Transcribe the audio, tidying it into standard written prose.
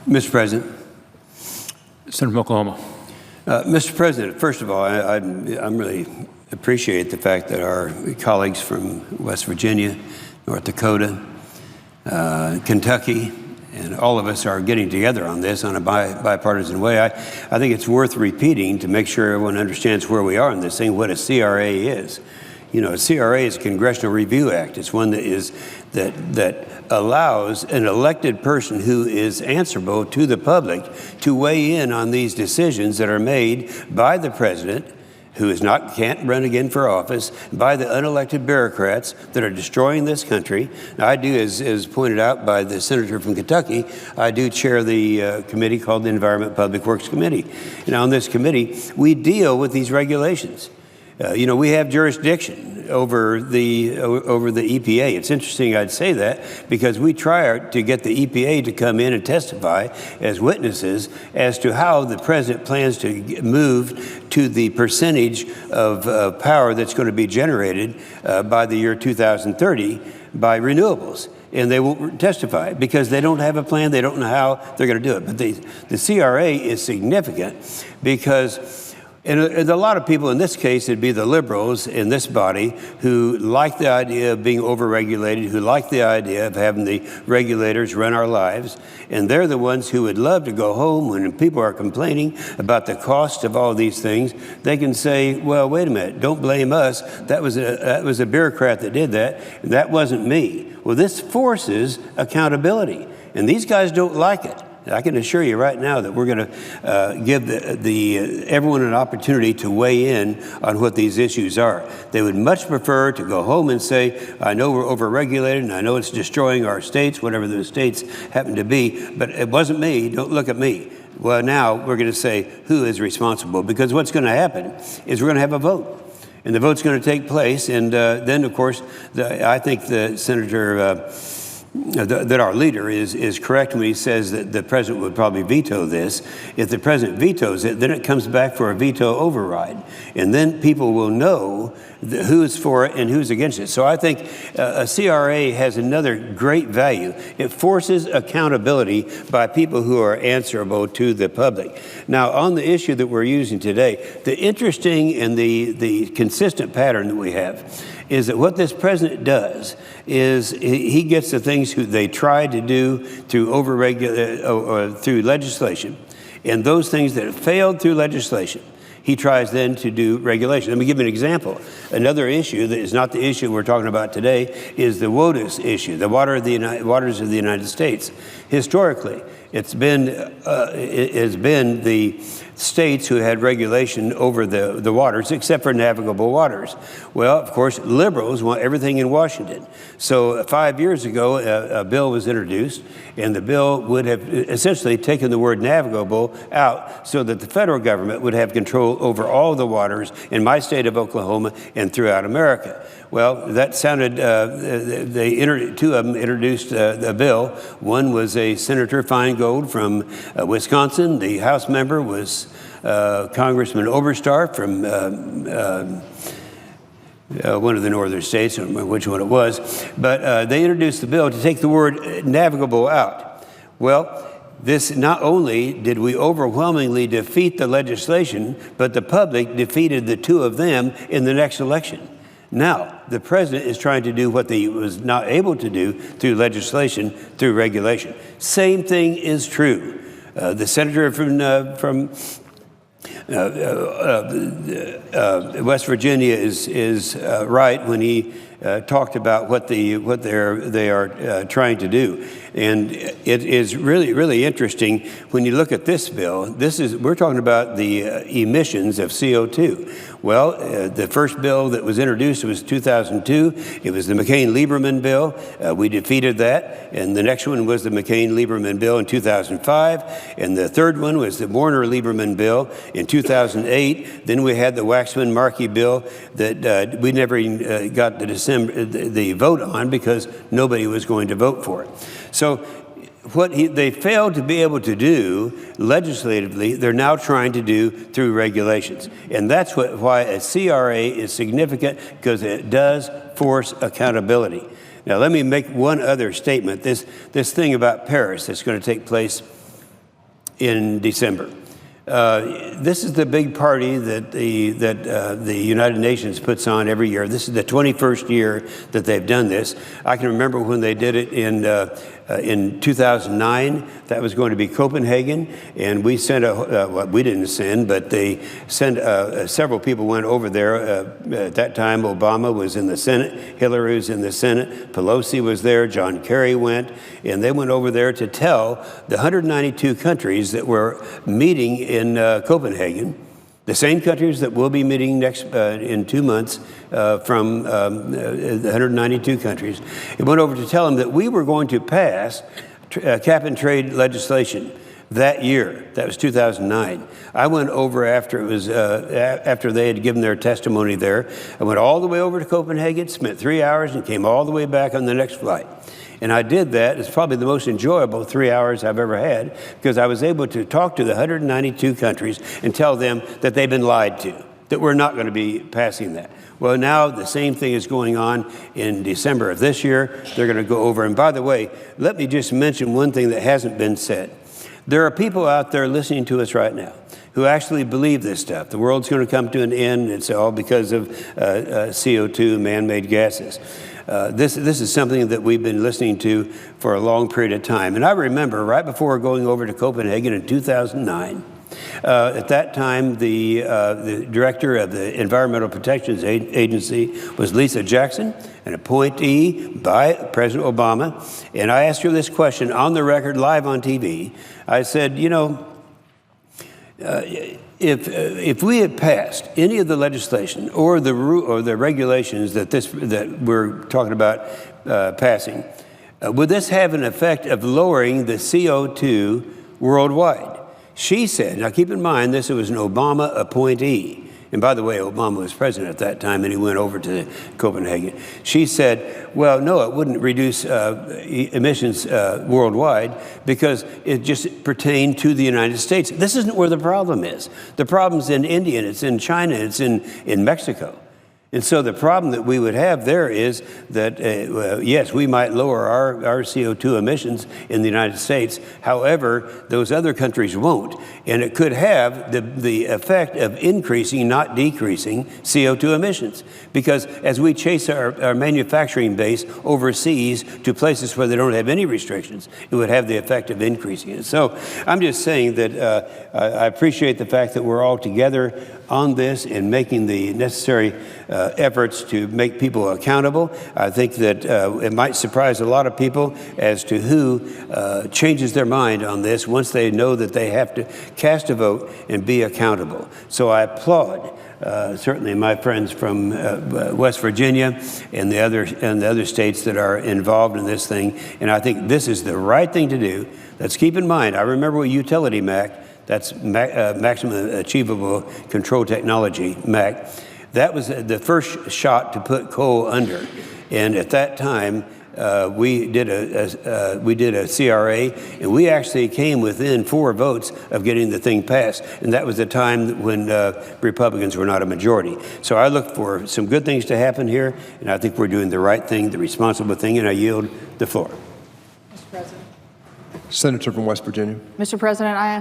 Mr. President. Senator from Oklahoma. Mr. President, first of all, I really appreciate the fact that our colleagues from West Virginia, North Dakota, Kentucky, and all of us are getting together on this on a bipartisan way. I think it's worth repeating to make sure everyone understands where we are on this thing, what a CRA is. You know, a CRA is a Congressional Review Act. It's one that allows an elected person who is answerable to the public to weigh in on these decisions that are made by the president, who can't run again for office, by the unelected bureaucrats that are destroying this country. Now, I do, as pointed out by the senator from Kentucky, I do chair the committee called the Environment Public Works Committee. And on this committee, we deal with these regulations. You know, we have jurisdiction over the EPA. It's interesting I'd say that because we try to get the EPA to come in and testify as witnesses as to how the president plans to move to the percentage of power that's going to be generated by the year 2030 by renewables. And they won't testify because they don't have a plan. They don't know how they're going to do it. But the CRA is significant because and a lot of people, in this case, it'd be the liberals in this body who like the idea of being overregulated, who like the idea of having the regulators run our lives. And they're the ones who would love to go home when people are complaining about the cost of all these things. They can say, well, wait a minute, don't blame us. That was a bureaucrat that did that. And that wasn't me. Well, this forces accountability. And these guys don't like it. I can assure you right now that we're going to give everyone an opportunity to weigh in on what these issues are. They would much prefer to go home and say, I know we're overregulated and I know it's destroying our states, whatever those states happen to be, but it wasn't me. Don't look at me. Well, now we're going to say who is responsible, because what's going to happen is we're going to have a vote. And the vote's going to take place. And then, of course, I think the senator that our leader is correct when he says that the president would probably veto this. If the president vetoes it, then it comes back for a veto override. And then people will know who's for it and who's against it. So I think a CRA has another great value. It forces accountability by people who are answerable to the public. Now, on the issue that we're using today, the interesting and the consistent pattern that we have is that what this president does is he gets the things they try to do through through legislation, and those things that have failed through legislation, he tries then to do regulation. Let me give you an example. Another issue that is not the issue we're talking about today is the WOTUS issue, the waters of the United States. Historically, it's been the states who had regulation over the waters, except for navigable waters. Well, of course, liberals want everything in Washington. So 5 years ago, a bill was introduced, and the bill would have essentially taken the word navigable out so that the federal government would have control over all the waters in my state of Oklahoma and throughout America. Well, that sounded, two of them introduced a bill. One was a Senator Feingold from Wisconsin. The House member was Congressman Oberstar from one of the northern states, I don't remember which one it was. But they introduced the bill to take the word navigable out. Well, this, not only did we overwhelmingly defeat the legislation, but the public defeated the two of them in the next election. Now, the president is trying to do what he was not able to do through legislation, through regulation. Same thing is true. The senator from West Virginia is right when he talked about what they are trying to do. And it is really, really interesting when you look at this bill. We're talking about the emissions of CO2. Well, the first bill that was introduced was 2002. It was the McCain-Lieberman bill. We defeated that. And the next one was the McCain-Lieberman bill in 2005. And the third one was the Warner-Lieberman bill in 2008. Then we had the Waxman-Markey bill that we never even got the vote on because nobody was going to vote for it. So what they failed to be able to do legislatively, they're now trying to do through regulations. And that's why a CRA is significant, because it does force accountability. Now, let me make one other statement. This thing about Paris that's going to take place in December. This is the big party that the United Nations puts on every year. This is the 21st year that they've done this. I can remember when they did it in 2009. That was going to be Copenhagen, and we sent well, we didn't send, but they sent several people went over there. At that time, Obama was in the Senate, Hillary was in the Senate, Pelosi was there, John Kerry went, and they went over there to tell the 192 countries that were meeting in Copenhagen, the same countries that will be meeting next in 2 months from the 192 countries. It went over to tell them that we were going to pass cap and trade legislation that year. That was 2009. I went over after it was after they had given their testimony there. I went all the way over to Copenhagen, spent 3 hours, and came all the way back on the next flight. And I did that. It's probably the most enjoyable 3 hours I've ever had, because I was able to talk to the 192 countries and tell them that they've been lied to, that we're not going to be passing that. Well, now the same thing is going on in December of this year. They're going to go over. And by the way, let me just mention one thing that hasn't been said. There are people out there listening to us right now who actually believe this stuff. The world's going to come to an end. It's all because of CO2, man-made gases. This is something that we've been listening to for a long period of time. And I remember right before going over to Copenhagen in 2009, at that time, the director of the Environmental Protection Agency was Lisa Jackson, an appointee by President Obama. And I asked her this question on the record, live on TV. I said, you know, if we had passed any of the legislation or the regulations that we're talking about passing, would this have an effect of lowering the CO2 worldwide? She said, now keep in mind, this was an Obama appointee. And by the way, Obama was president at that time, and he went over to Copenhagen. She said, well, no, it wouldn't reduce emissions worldwide because it just pertained to the United States. This isn't where the problem is. The problem's in India, and it's in China, it's in Mexico. And so the problem that we would have there is that, yes, we might lower our CO2 emissions in the United States. However, those other countries won't. And it could have the effect of increasing, not decreasing, CO2 emissions. Because as we chase our manufacturing base overseas to places where they don't have any restrictions, it would have the effect of increasing it. So I'm just saying that I appreciate the fact that we're all together on this and making the necessary efforts to make people accountable. I think that it might surprise a lot of people as to who changes their mind on this once they know that they have to cast a vote and be accountable. So I applaud certainly my friends from West Virginia and the other states that are involved in this thing. And I think this is the right thing to do. Let's keep in mind, I remember with Utility MAC, that's Maximum Achievable Control Technology, MAC. That was the first shot to put coal under. And at that time, we did a CRA, and we actually came within 4 votes of getting the thing passed. And that was the time when Republicans were not a majority. So I look for some good things to happen here, and I think we're doing the right thing, the responsible thing, and I yield the floor. Mr. President. Senator from West Virginia. Mr. President, I ask